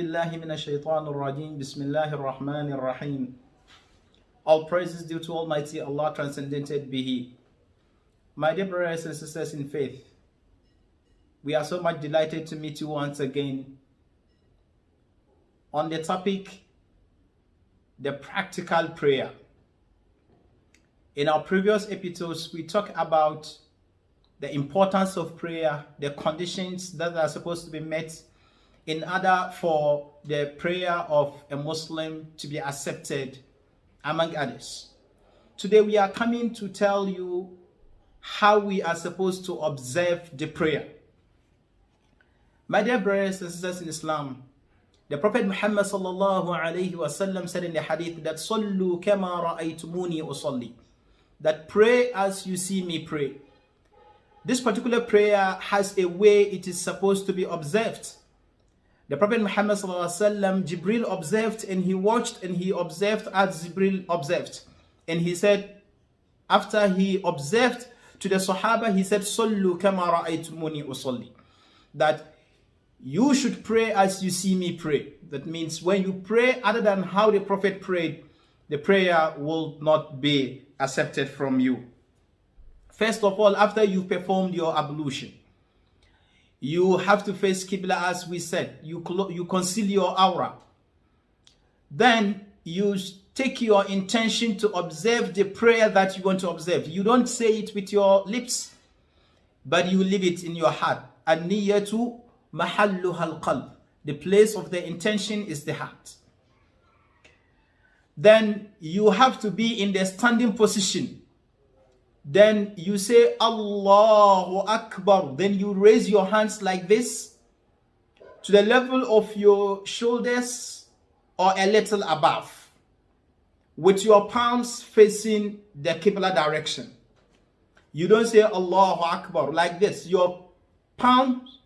بالله من الشيطان الرجيم بسم الله الرحمن الرحيم. All praises due to Almighty Allah, transcendented be He. My dear brothers and sisters in faith, we are so much delighted to meet you once again on the topic, the practical prayer. In our previous episodes, we talked about the importance of prayer, the conditions that are supposed to be met in order for the prayer of a Muslim to be accepted, among others. Today we are coming to tell you how we are supposed to observe the prayer. My dear brothers and sisters in Islam, the Prophet Muhammad sallallahu alayhi wasallam said in the hadith that "Sallu kama ra'aytumuni usalli," that pray as you see me pray. This particular prayer has a way it is supposed to be observed. The Prophet Muhammad sallallahu alaihi wasallam, Jibril observed and he watched and he observed as Jibril observed. And he said, after he observed to the Sahaba, he said, "Sallu kama ra'aytumuni usalli," that you should pray as you see me pray. That means when you pray other than how the Prophet prayed, the prayer will not be accepted from you. First of all, after you've performed your ablution, you have to face Qibla as we said. You conceal your aura. Then you take your intention to observe the prayer that you want to observe. You don't say it with your lips, but you leave it in your heart. An-niyatu mahalluha al-qalb. The place of the intention is the heart. Then you have to be in the standing position. Then you say Allahu Akbar. Then you raise your hands like this to the level of your shoulders or a little above, with your palms facing the Qibla direction. You don't say Allahu Akbar like this. Your palms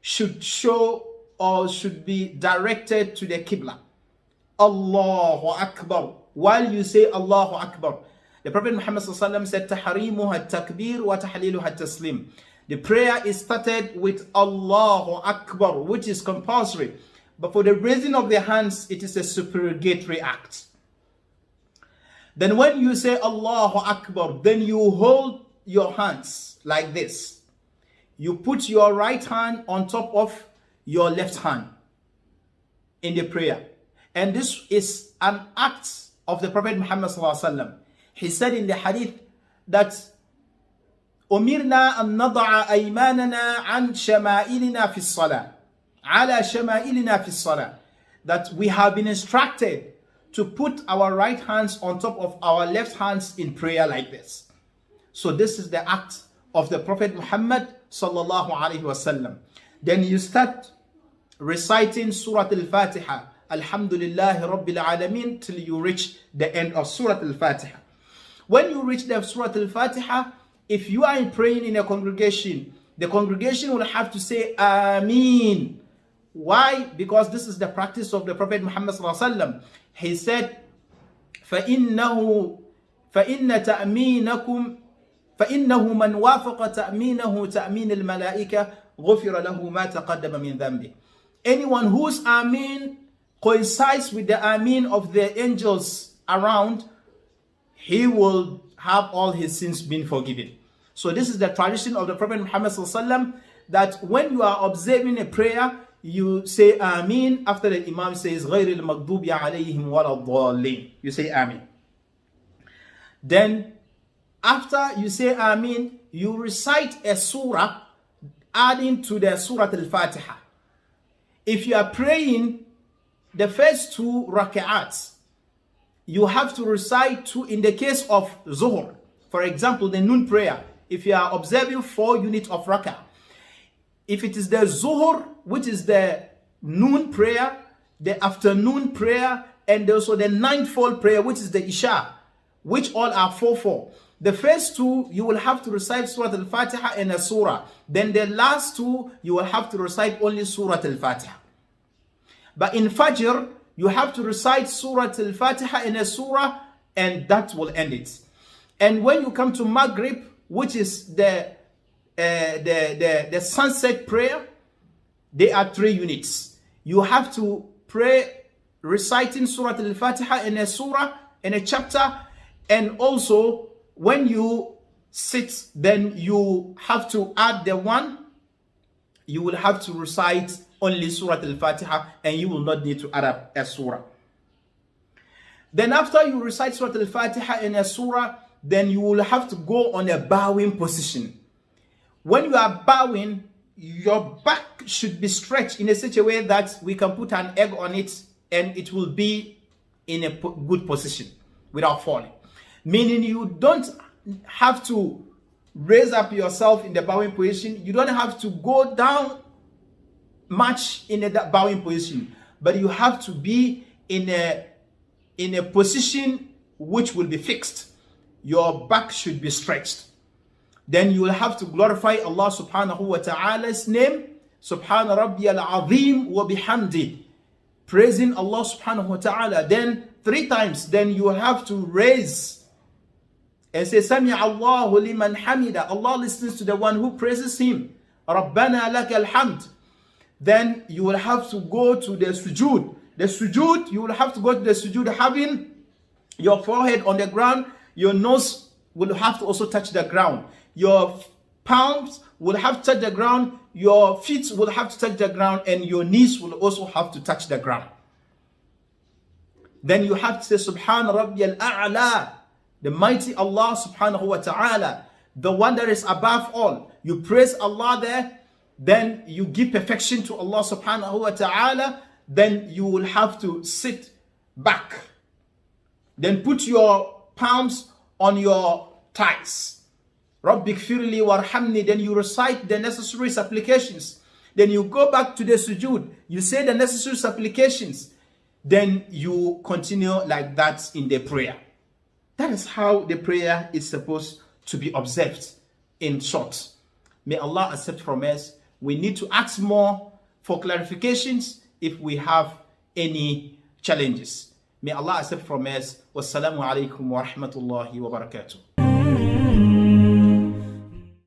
should show or should be directed to the Qibla. Allahu Akbar. While you say Allahu Akbar, the Prophet Muhammad said, "Tahrimuha takbir wa tahliluha taslim." The prayer is started with Allahu Akbar, which is compulsory. But for the raising of the hands, it is a supererogatory act. Then when you say Allahu Akbar, then you hold your hands like this. You put your right hand on top of your left hand in the prayer. And this is an act of the Prophet Muhammad sallallahu alaihi wasallam. He said in the hadith that أمرنا أن نضع أيماننا عن شمائلنا في الصلاة على شمائلنا في الصلاة, that we have been instructed to put our right hands on top of our left hands in prayer like this. So this is the act of the Prophet Muhammad sallallahu alaihi wasallam. Then you start reciting Surah Al-Fatiha, Alhamdulillahi Rabbil Alameen, till you reach the end of Surah Al-Fatiha. When you reach the Surah Al-Fatiha, if you are praying in a congregation, the congregation will have to say Ameen. Why? Because this is the practice of the Prophet Muhammad sallallahu alaihi wasallam. He said, فَإِنَّ تَأْمِينَكُمْ فَإِنَّهُ مَنْ وَافَقَ تَأْمِينَهُ تَأْمِينَ الْمَلَائِكَةِ غُفِرَ لَهُ مَا تَقَدَّمَ مِنْ ذَنْبِهِ. Anyone whose Ameen coincides with the Ameen of the angels around, he will have all his sins been forgiven. So this is the tradition of the Prophet Muhammad sallallahu alaihi wasallam, that when you are observing a prayer, you say Ameen after the Imam says غَيْرِ الْمَغْضُوبِ عَلَيْهِمْ وَلَا الضَّالِّينَ. You say Ameen. Then after you say Ameen, you recite a surah adding to the Surah Al-Fatiha. If you are praying the first two rak'ats, you have to recite two. In the case of Zuhr, for example, the noon prayer, if you are observing 4 units of rak'ah, if it is the Zuhr, which is the noon prayer, the afternoon prayer, and also the ninthfold prayer, which is the Isha, which all are 4-4. The first two, you will have to recite Surah Al-Fatiha and a surah. Then the last two, you will have to recite only Surah Al-Fatiha. But in Fajr, you have to recite Surah Al-Fatiha and a surah, and that will end it. And when you come to Maghrib, which is the sunset prayer, there are 3 units. You have to pray reciting Surah Al-Fatiha in a surah, in a chapter, and also when you sit, then you have to add the one. You will have to recite only Surah Al-Fatiha, and you will not need to add up a surah. Then after you recite Surah Al-Fatiha in a surah, then you will have to go on a bowing position. When you are bowing, your back should be stretched in a such a way that we can put an egg on it and it will be in a good position without falling. Meaning you don't have to raise up yourself in the bowing position. You don't have to go down much in the bowing position, but you have to be in a position which will be fixed. Your back should be stretched. Then you will have to glorify Allah subhanahu wa ta'ala's name. Subhana Rabbiyal Azim wa bihamdi. Praising Allah subhanahu wa ta'ala. Then 3 times. Then you have to raise and say, Sami Allahu liman hamida. Allah listens to the one who praises him. Rabbana lakal hamd. Then you will have to go to the sujood. The sujood, you will have to go to the sujood having your forehead on the ground. Your nose will have to also touch the ground. Your palms will have to touch the ground. Your feet will have to touch the ground. And your knees will also have to touch the ground. Then you have to say, Subhana Rabbiyal A'la. The mighty Allah subhanahu wa ta'ala. The one that is above all. You praise Allah there. Then you give perfection to Allah subhanahu wa ta'ala. Then you will have to sit back. Then put your palms on your thighs. Rabbik firli warhamni. Then you recite the necessary supplications. Then you go back to the sujood. You say the necessary supplications. Then you continue like that in the prayer. That is how the prayer is supposed to be observed in short. May Allah accept from us. We need to ask more for clarifications if we have any challenges. May Allah accept from us. Wassalamu alaikum wa rahmatullahi wa barakatuh.